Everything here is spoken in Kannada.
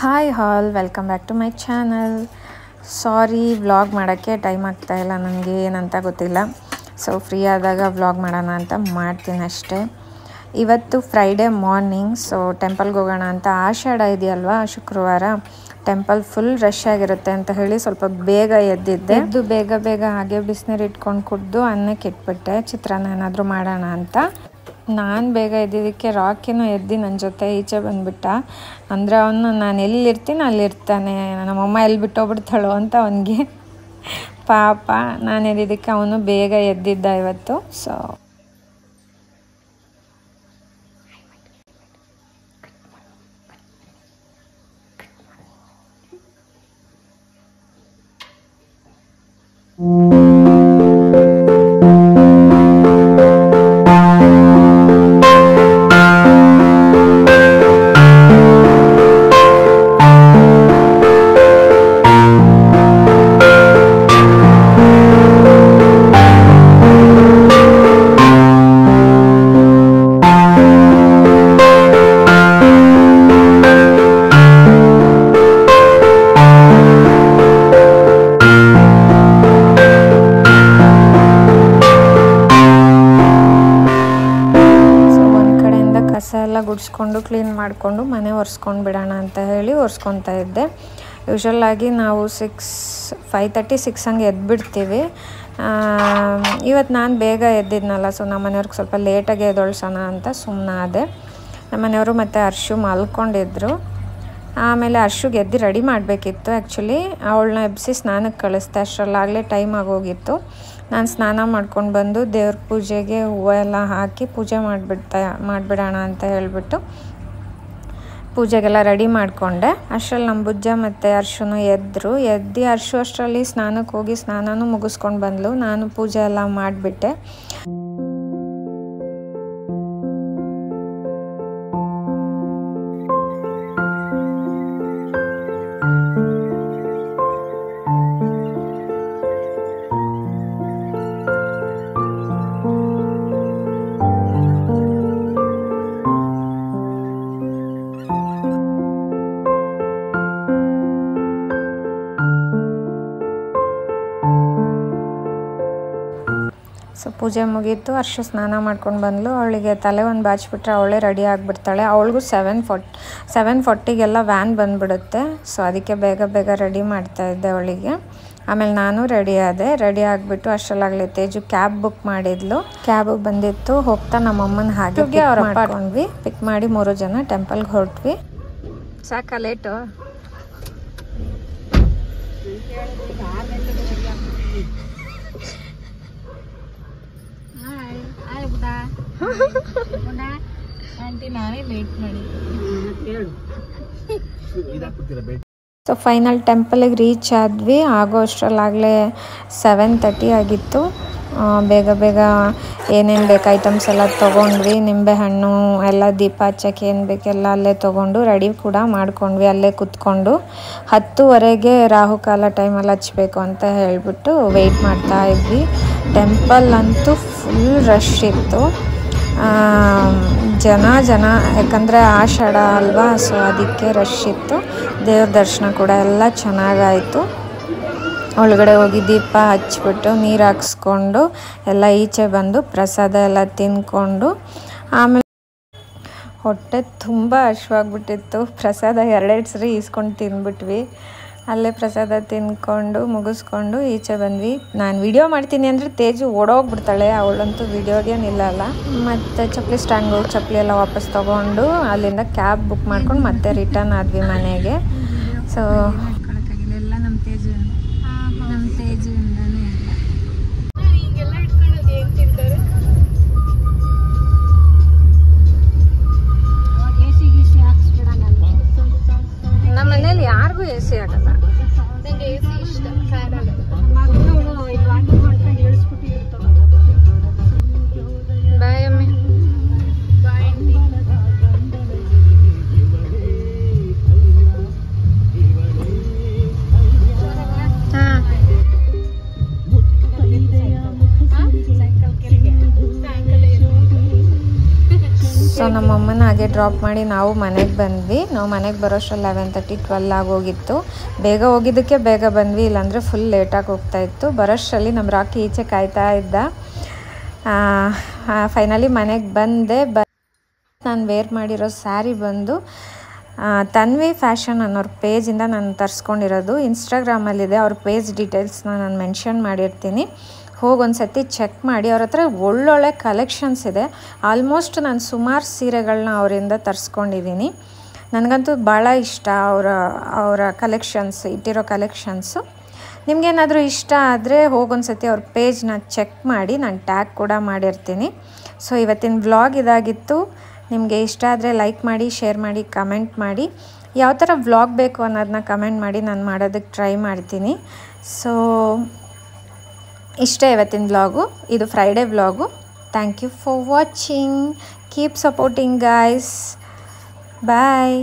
Hi all welcome back to my channel. Sorry vlog ಮಾಡೋಕ್ಕೆ ಟೈಮ್ ಆಗ್ತಾಯಿಲ್ಲ, ನನಗೆ ಏನಂತ ಗೊತ್ತಿಲ್ಲ. ಸೊ ಫ್ರೀ ಆದಾಗ ವ್ಲಾಗ್ ಮಾಡೋಣ ಅಂತ ಮಾಡ್ತೀನಿ ಅಷ್ಟೇ. ಇವತ್ತು ಫ್ರೈಡೇ ಮಾರ್ನಿಂಗ್, ಸೊ ಟೆಂಪಲ್ಗೆ ಹೋಗೋಣ ಅಂತ. ಆಷಾಢ ಇದೆಯಲ್ವಾ, ಶುಕ್ರವಾರ ಟೆಂಪಲ್ ಫುಲ್ ರಶ್ ಆಗಿರುತ್ತೆ ಅಂತ ಹೇಳಿ ಸ್ವಲ್ಪ ಬೇಗ ಎದ್ದಿದ್ದೆ. ಬೇಗ ಹಾಗೆ ಬಿಸಿನೀರು ಇಟ್ಕೊಂಡು ಕುಡಿದು ಅನ್ನಕ್ಕೆ ಇಟ್ಬಿಟ್ಟೆ, ಚಿತ್ರಾನ್ನ ಏನಾದರೂ ಮಾಡೋಣ ಅಂತ. ನಾನು ಬೇಗ ಎದ್ದಿದ್ದಕ್ಕೆ ರಾಕಿನೂ ಎದ್ದು ನನ್ನ ಜೊತೆ ಈಚೆ ಬಂದುಬಿಟ್ಟ. ಅಂದರೆ ಅವನು ನಾನು ಎಲ್ಲಿರ್ತೀನಿ ಅಲ್ಲಿರ್ತಾನೆ, ನಮ್ಮಮ್ಮ ಎಲ್ಲಿ ಬಿಟ್ಟೋಗ್ಬಿಡ್ತಾಳೋ ಅಂತ ಅವನಿಗೆ ಪಾಪ. ನಾನು ಎದ್ದಿದ್ದಕ್ಕೆ ಅವನು ಬೇಗ ಎದ್ದಿದ್ದ ಇವತ್ತು. ಸೊ ಎಲ್ಲ ಗುಡಿಸ್ಕೊಂಡು ಕ್ಲೀನ್ ಮಾಡಿಕೊಂಡು ಮನೆ ಒರೆಸ್ಕೊಂಡು ಬಿಡೋಣ ಅಂತ ಹೇಳಿ ಒರೆಸ್ಕೊತಾ ಇದ್ದೆ. ಯೂಶ್ವಲಾಗಿ ನಾವು 5:30-6 ಹಂಗೆ ಎದ್ಬಿಡ್ತೀವಿ. ಇವತ್ತು ನಾನು ಬೇಗ ಎದ್ದಿದ್ನಲ್ಲ, ಸೊ ನಮ್ಮ ಮನೆಯವ್ರಿಗೆ ಸ್ವಲ್ಪ ಲೇಟಾಗಿ ಎದ್ದೊಳ್ಸೋಣ ಅಂತ ಸುಮ್ಮನಾದೆ. ನಮ್ಮ ಮನೆಯವರು ಮತ್ತು ಅರ್ಶು ಮಲ್ಕೊಂಡಿದ್ರು. ಆಮೇಲೆ ಅರ್ಶುಗೆ ಎದ್ದು ರೆಡಿ ಮಾಡಬೇಕಿತ್ತು. ಆ್ಯಕ್ಚುಲಿ ಅವಳನ್ನ ಎಬ್ಬಿಸಿ ಸ್ನಾನಕ್ಕೆ ಕಳಿಸ್ದೆ, ಅಷ್ಟರಲ್ಲಾಗಲೇ ಟೈಮ್ ಆಗೋಗಿತ್ತು. ನಾನು ಸ್ನಾನ ಮಾಡ್ಕೊಂಡು ಬಂದು ದೇವ್ರ ಪೂಜೆಗೆ ಹೂವು ಎಲ್ಲ ಹಾಕಿ ಪೂಜೆ ಮಾಡಿಬಿಡೋಣ ಅಂತ ಹೇಳಿಬಿಟ್ಟು ಪೂಜೆಗೆಲ್ಲ ರೆಡಿ ಮಾಡಿಕೊಂಡೆ. ಅಷ್ಟರಲ್ಲಿ ನಮ್ಮ ಬುಜ್ಜ ಮತ್ತು ಅರ್ಶುನು ಎದ್ದು ಅರ್ಶು ಅಷ್ಟರಲ್ಲಿ ಸ್ನಾನಕ್ಕೆ ಹೋಗಿ ಸ್ನಾನನೂ ಮುಗಿಸ್ಕೊಂಡು ಬಂದಳು. ನಾನು ಪೂಜೆ ಎಲ್ಲ ಮಾಡಿಬಿಟ್ಟೆ. ಸೊ ಪೂಜೆ ಮುಗೀತು. ಅರ್ಶು ಸ್ನಾನ ಮಾಡ್ಕೊಂಡು ಬಂದಳು. ಅವಳಿಗೆ ತಲೆ ಒಂದು ಬಾಚಿಬಿಟ್ರೆ ಅವಳೇ ರೆಡಿ ಆಗಿಬಿಡ್ತಾಳೆ. ಅವಳಿಗೂ 7:40ಗೆಲ್ಲ ವ್ಯಾನ್ ಬಂದುಬಿಡುತ್ತೆ. ಸೊ ಅದಕ್ಕೆ ಬೇಗ ರೆಡಿ ಮಾಡ್ತಾಯಿದ್ದೆ ಅವಳಿಗೆ. ಆಮೇಲೆ ನಾನು ರೆಡಿ ಆಗಿಬಿಟ್ಟು ಅಷ್ಟರಲ್ಲಾಗಲಿ ತೇಜು ಕ್ಯಾಬ್ ಬುಕ್ ಮಾಡಿದ್ಲು. ಕ್ಯಾಬ್ ಬಂದಿತ್ತು. ಹೋಗ್ತಾ ನಮ್ಮಮ್ಮನ ಹಾಗೆ ಅವ್ರು ಮಾಡ್ಕೊಂಡ್ವಿ. ಪಿಕ್ ಮಾಡಿ 3 ಜನ ಟೆಂಪಲ್ಗೆ ಹೊರಟ್ವಿ. ಸಾಕ ಲೇಟು? ಸೊ ಫೈನಲ್ ಟೆಂಪಲಿಗೆ ರೀಚ್ ಆದ್ವಿ. ಆಗೋ ಅಷ್ಟರಲ್ಲಾಗಲೇ 7:30 ಆಗಿತ್ತು. ಬೇಗ ಏನೇನು ಬೇಕು ಐಟಮ್ಸ್ ಎಲ್ಲ ತೊಗೊಂಡ್ವಿ. ನಿಂಬೆಹಣ್ಣು ಎಲ್ಲ ದೀಪ ಹಚ್ಚಕ್ಕೆ ಏನು ಬೇಕೆಲ್ಲ ಅಲ್ಲೇ ತೊಗೊಂಡು ರೆಡಿ ಕೂಡ ಮಾಡ್ಕೊಂಡ್ವಿ. ಅಲ್ಲೇ ಕೂತ್ಕೊಂಡು 10:00 ರಾಹುಕಾಲ ಟೈಮಲ್ಲಿ ಹಚ್ಚಬೇಕು ಅಂತ ಹೇಳಿಬಿಟ್ಟು ವೆಯ್ಟ್ ಮಾಡ್ತಾ ಇದ್ವಿ. ಟೆಂಪಲ್ ಅಂತೂ ಫುಲ್ ರಶ್ ಇತ್ತು. ಜನ ಯಾಕಂದರೆ ಆಷಾಢ ಅಲ್ವಾ, ಸೊ ಅದಕ್ಕೆ ರಶ್ ಇತ್ತು. ದೇವ್ರ ದರ್ಶನ ಕೂಡ ಎಲ್ಲ ಚೆನ್ನಾಗಾಯಿತು. ಒಳಗಡೆ ಹೋಗಿ ದೀಪ ಹಚ್ಬಿಟ್ಟು ನೀರು ಹಾಕ್ಸ್ಕೊಂಡು ಎಲ್ಲ ಈಚೆ ಬಂದು ಪ್ರಸಾದ ಎಲ್ಲ ತಿಂದ್ಕೊಂಡು ಆಮೇಲೆ ಹೊಟ್ಟೆ ತುಂಬ ಹಶ್ವಾಗ್ಬಿಟ್ಟಿತ್ತು. ಪ್ರಸಾದ 2 ಸರಿ ಈಸ್ಕೊಂಡು ತಿಂದ್ಬಿಟ್ವಿ. ಅಲ್ಲೇ ಪ್ರಸಾದ ತಿಂದ್ಕೊಂಡು ಮುಗಿಸ್ಕೊಂಡು ಈಚೆ ಬಂದ್ವಿ. ನಾನು ವಿಡಿಯೋ ಮಾಡ್ತೀನಿ ಅಂದರೆ ತೇಜು ಓಡೋಗ್ಬಿಡ್ತಾಳೆ, ಅವಳಂತೂ ವಿಡಿಯೋಗೆ ನಿಲ್ಲಲ್ಲ. ಮತ್ತು ಚಪ್ಪಲಿ ಸ್ಟ್ಯಾಂಡ್ ಹೋಗಿ ಚಪ್ಪಲಿ ಎಲ್ಲ ವಾಪಸ್ ತೊಗೊಂಡು ಅಲ್ಲಿಂದ ಕ್ಯಾಬ್ ಬುಕ್ ಮಾಡ್ಕೊಂಡು ಮತ್ತೆ ರಿಟರ್ನ್ ಆದ್ವಿ ಮನೆಗೆ. ಸೊ ಎಲ್ಲ ನಮ್ಮ ತೇಜುಯಿಂದನೇ ನಮ್ಮ ಮನೇಲಿ ಯಾರಿಗೂ AC ಆಗಲ್ಲ. ಬಾಯ್ ಅಮ್ಮಿ. ಸೊ ನಮ್ಮಮ್ಮನ ಹಾಗೆ ಡ್ರಾಪ್ ಮಾಡಿ ನಾವು ಮನೆಗೆ ಬಂದ್ವಿ. ನಾವು ಮನೆಗೆ ಬರೋಷ್ಟರಲ್ಲಿ 11:30 12 ಆಗೋಗಿತ್ತು. ಬೇಗ ಹೋಗಿದ್ದಕ್ಕೆ ಬೇಗ ಬಂದ್ವಿ, ಇಲ್ಲಾಂದರೆ ಫುಲ್ ಲೇಟಾಗಿ ಹೋಗ್ತಾಯಿತ್ತು. ಬರೋಷ್ಟರಲ್ಲಿ ನಮ್ಮ ರಾಕಿ ಈಚೆ ಕಾಯ್ತಾ ಇದ್ದ. ಫೈನಲಿ ಮನೆಗೆ ಬಂದೆ. ನಾನು ವೇರ್ ಮಾಡಿರೋ ಸ್ಯಾರಿ ಬಂದು ತನ್ವಿ ಫ್ಯಾಷನ್ ಅನ್ನೋರ ಪೇಜಿಂದ ನಾನು ತರಿಸ್ಕೊಂಡಿರೋದು. ಇನ್ಸ್ಟಾಗ್ರಾಮಲ್ಲಿದೆ, ಅವ್ರ ಪೇಜ್ ಡೀಟೇಲ್ಸ್ನ ನಾನು ಮೆನ್ಷನ್ ಮಾಡಿರ್ತೀನಿ. ಹೋಗಿ ಒಂದು ಸತಿ ಚೆಕ್ ಮಾಡಿ. ಅವ್ರ ಹತ್ರ ಒಳ್ಳೊಳ್ಳೆ ಕಲೆಕ್ಷನ್ಸ್ ಇದೆ. ಆಲ್ಮೋಸ್ಟ್ ನಾನು ಸುಮಾರು ಸೀರೆಗಳನ್ನ ಅವರಿಂದ ತರಿಸ್ಕೊಂಡಿದ್ದೀನಿ. ನನಗಂತೂ ಭಾಳ ಇಷ್ಟ ಅವರ ಕಲೆಕ್ಷನ್ಸ್, ಇಟ್ಟಿರೋ ಕಲೆಕ್ಷನ್ಸು. ನಿಮಗೇನಾದರೂ ಇಷ್ಟ ಆದರೆ ಹೋಗೊಂದು ಸತಿ ಅವ್ರ ಪೇಜ್ನ ಚೆಕ್ ಮಾಡಿ, ನಾನು ಟ್ಯಾಗ್ ಕೂಡ ಮಾಡಿರ್ತೀನಿ. ಸೊ ಇವತ್ತಿನ ವ್ಲಾಗ್ ಇದಾಗಿತ್ತು. ನಿಮಗೆ ಇಷ್ಟ ಆದರೆ ಲೈಕ್ ಮಾಡಿ, ಶೇರ್ ಮಾಡಿ, ಕಮೆಂಟ್ ಮಾಡಿ. ಯಾವ ಥರ ವ್ಲಾಗ್ ಬೇಕು ಅನ್ನೋದನ್ನ ಕಮೆಂಟ್ ಮಾಡಿ, ನಾನು ಮಾಡೋದಕ್ಕೆ ಟ್ರೈ ಮಾಡ್ತೀನಿ. ಸೊ ಇಷ್ಟೇ ಇವತ್ತಿನ ವ್ಲಾಗು. ಇದು Friday vlog. Thank you for watching. Keep supporting guys. Bye.